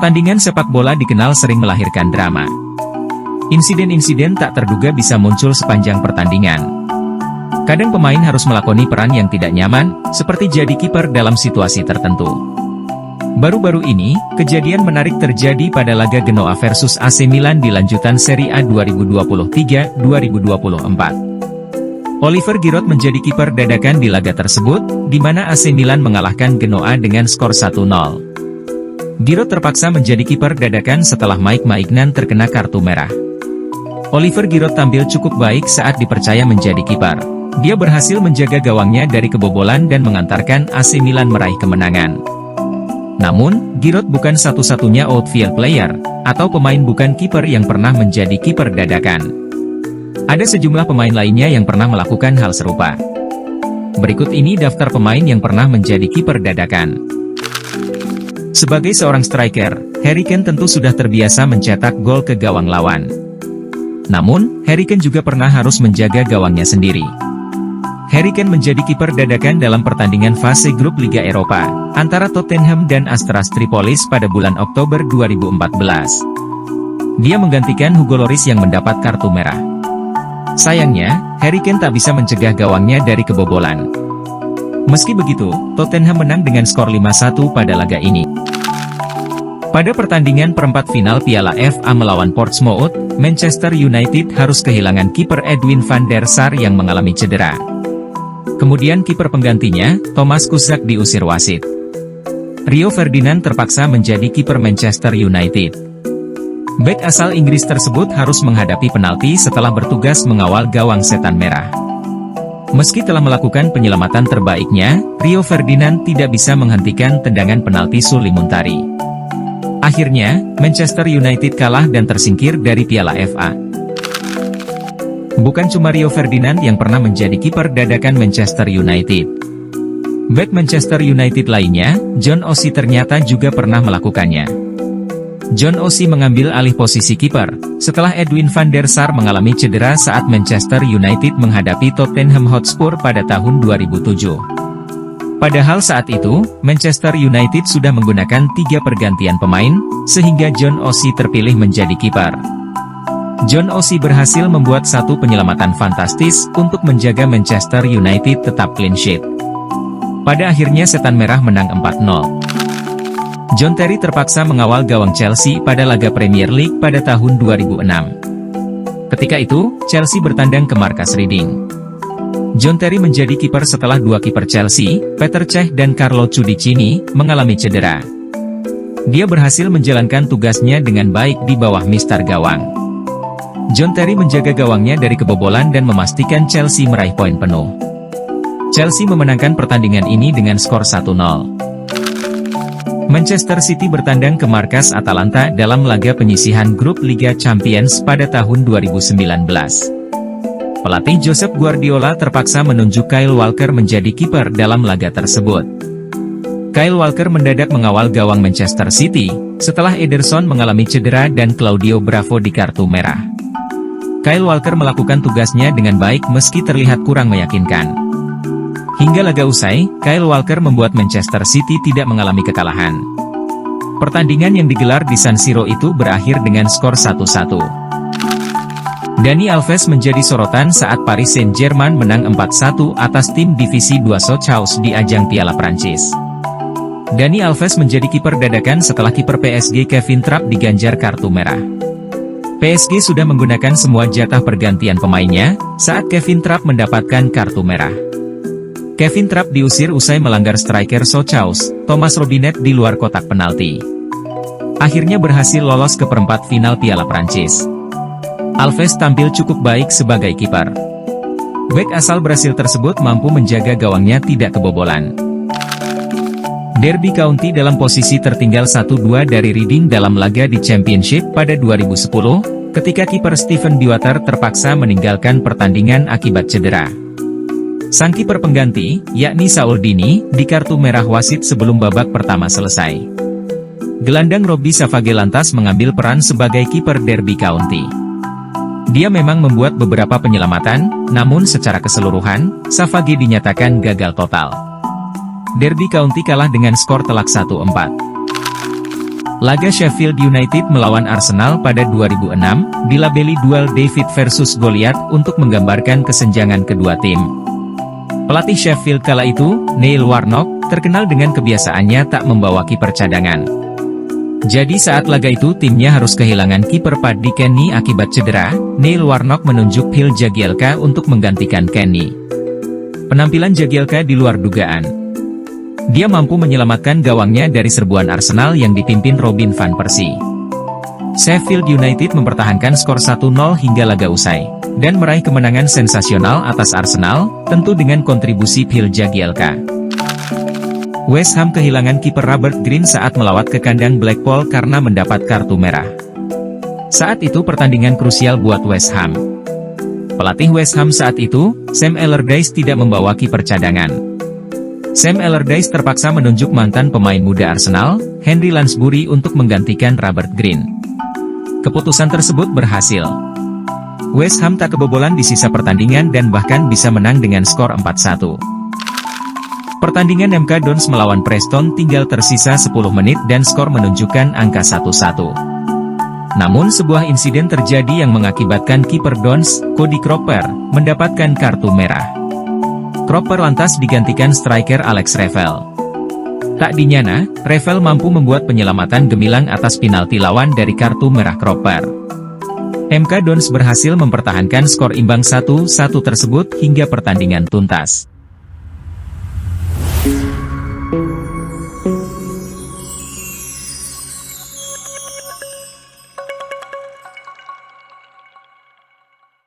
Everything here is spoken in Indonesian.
Pertandingan sepak bola dikenal sering melahirkan drama. Insiden-insiden tak terduga bisa muncul sepanjang pertandingan. Kadang pemain harus melakoni peran yang tidak nyaman, seperti jadi kiper dalam situasi tertentu. Baru-baru ini, kejadian menarik terjadi pada laga Genoa versus AC Milan di lanjutan Serie A 2023-2024. Oliver Giroud menjadi kiper dadakan di laga tersebut, di mana AC Milan mengalahkan Genoa dengan skor 1-0. Giroud terpaksa menjadi kiper dadakan setelah Mike Maignan terkena kartu merah. Oliver Giroud tampil cukup baik saat dipercaya menjadi kiper. Dia berhasil menjaga gawangnya dari kebobolan dan mengantarkan AC Milan meraih kemenangan. Namun, Giroud bukan satu-satunya outfield player, atau pemain bukan kiper yang pernah menjadi kiper dadakan. Ada sejumlah pemain lainnya yang pernah melakukan hal serupa. Berikut ini daftar pemain yang pernah menjadi kiper dadakan. Sebagai seorang striker, Harry Kane tentu sudah terbiasa mencetak gol ke gawang lawan. Namun, Harry Kane juga pernah harus menjaga gawangnya sendiri. Harry Kane menjadi kiper dadakan dalam pertandingan fase grup Liga Eropa, antara Tottenham dan Astras Tripolis pada bulan Oktober 2014. Dia menggantikan Hugo Lloris yang mendapat kartu merah. Sayangnya, Harry Kane tak bisa mencegah gawangnya dari kebobolan. Meski begitu, Tottenham menang dengan skor 5-1 pada laga ini. Pada pertandingan perempat final Piala FA melawan Portsmouth, Manchester United harus kehilangan kiper Edwin van der Sar yang mengalami cedera. Kemudian kiper penggantinya, Thomas Kuszczak diusir wasit. Rio Ferdinand terpaksa menjadi kiper Manchester United. Bek asal Inggris tersebut harus menghadapi penalti setelah bertugas mengawal gawang setan merah. Meski telah melakukan penyelamatan terbaiknya, Rio Ferdinand tidak bisa menghentikan tendangan penalti Sulley Muntari. Akhirnya, Manchester United kalah dan tersingkir dari Piala FA. Bukan cuma Rio Ferdinand yang pernah menjadi kiper dadakan Manchester United. Bek Manchester United lainnya, John Oshie ternyata juga pernah melakukannya. John Oshie mengambil alih posisi kiper, setelah Edwin van der Sar mengalami cedera saat Manchester United menghadapi Tottenham Hotspur pada tahun 2007. Padahal saat itu, Manchester United sudah menggunakan 3 pergantian pemain, sehingga John Oshie terpilih menjadi kiper. John Oshie berhasil membuat satu penyelamatan fantastis untuk menjaga Manchester United tetap clean sheet. Pada akhirnya setan merah menang 4-0. John Terry terpaksa mengawal gawang Chelsea pada laga Premier League pada tahun 2006. Ketika itu, Chelsea bertandang ke markas Reading. John Terry menjadi kiper setelah 2 kiper Chelsea, Peter Cech dan Carlo Cudicini, mengalami cedera. Dia berhasil menjalankan tugasnya dengan baik di bawah mistar gawang. John Terry menjaga gawangnya dari kebobolan dan memastikan Chelsea meraih poin penuh. Chelsea memenangkan pertandingan ini dengan skor 1-0. Manchester City bertandang ke markas Atalanta dalam laga penyisihan grup Liga Champions pada tahun 2019. Pelatih Josep Guardiola terpaksa menunjuk Kyle Walker menjadi kiper dalam laga tersebut. Kyle Walker mendadak mengawal gawang Manchester City, setelah Ederson mengalami cedera dan Claudio Bravo di kartu merah. Kyle Walker melakukan tugasnya dengan baik meski terlihat kurang meyakinkan. Hingga laga usai, Kyle Walker membuat Manchester City tidak mengalami kekalahan. Pertandingan yang digelar di San Siro itu berakhir dengan skor 1-1. Dani Alves menjadi sorotan saat Paris Saint-Germain menang 4-1 atas tim Divisi 2 Sochaux di ajang Piala Prancis. Dani Alves menjadi kiper dadakan setelah kiper PSG Kevin Trapp diganjar kartu merah. PSG sudah menggunakan semua jatah pergantian pemainnya, saat Kevin Trapp mendapatkan kartu merah. Kevin Trapp diusir usai melanggar striker Sochaux, Thomas Robinet di luar kotak penalti. Akhirnya berhasil lolos ke perempat final Piala Prancis. Alves tampil cukup baik sebagai kiper. Bek asal Brasil tersebut mampu menjaga gawangnya tidak kebobolan. Derby County dalam posisi tertinggal 1-2 dari Reading dalam laga di Championship pada 2010, ketika kiper Steven Dewater terpaksa meninggalkan pertandingan akibat cedera. Sang kiper pengganti, yakni Saul Dini, di kartu merah wasit sebelum babak pertama selesai. Gelandang Robbie Savage lantas mengambil peran sebagai kiper Derby County. Dia memang membuat beberapa penyelamatan, namun secara keseluruhan, Savage dinyatakan gagal total. Derby County kalah dengan skor telak 1-4. Laga Sheffield United melawan Arsenal pada 2006, dilabeli duel David versus Goliath untuk menggambarkan kesenjangan kedua tim. Pelatih Sheffield kala itu, Neil Warnock, terkenal dengan kebiasaannya tak membawa kiper cadangan. Jadi saat laga itu timnya harus kehilangan kiper Paddy Kenny akibat cedera, Neil Warnock menunjuk Phil Jagielka untuk menggantikan Kenny. Penampilan Jagielka di luar dugaan. Dia mampu menyelamatkan gawangnya dari serbuan Arsenal yang dipimpin Robin van Persie. Sheffield United mempertahankan skor 1-0 hingga laga usai, dan meraih kemenangan sensasional atas Arsenal, tentu dengan kontribusi Phil Jagielka. West Ham kehilangan kiper Robert Green saat melawat ke kandang Blackpool karena mendapat kartu merah. Saat itu pertandingan krusial buat West Ham. Pelatih West Ham saat itu, Sam Allardyce tidak membawa kiper cadangan. Sam Allardyce terpaksa menunjuk mantan pemain muda Arsenal, Henry Lansbury untuk menggantikan Robert Green. Keputusan tersebut berhasil. West Ham tak kebobolan di sisa pertandingan dan bahkan bisa menang dengan skor 4-1. Pertandingan MK Dons melawan Preston tinggal tersisa 10 menit dan skor menunjukkan angka 1-1. Namun sebuah insiden terjadi yang mengakibatkan kiper Dons, Cody Cropper, mendapatkan kartu merah. Cropper lantas digantikan striker Alex Revel. Tak dinyana, Revel mampu membuat penyelamatan gemilang atas penalti lawan dari kartu merah Cropper. MK Dons berhasil mempertahankan skor imbang 1-1 tersebut hingga pertandingan tuntas.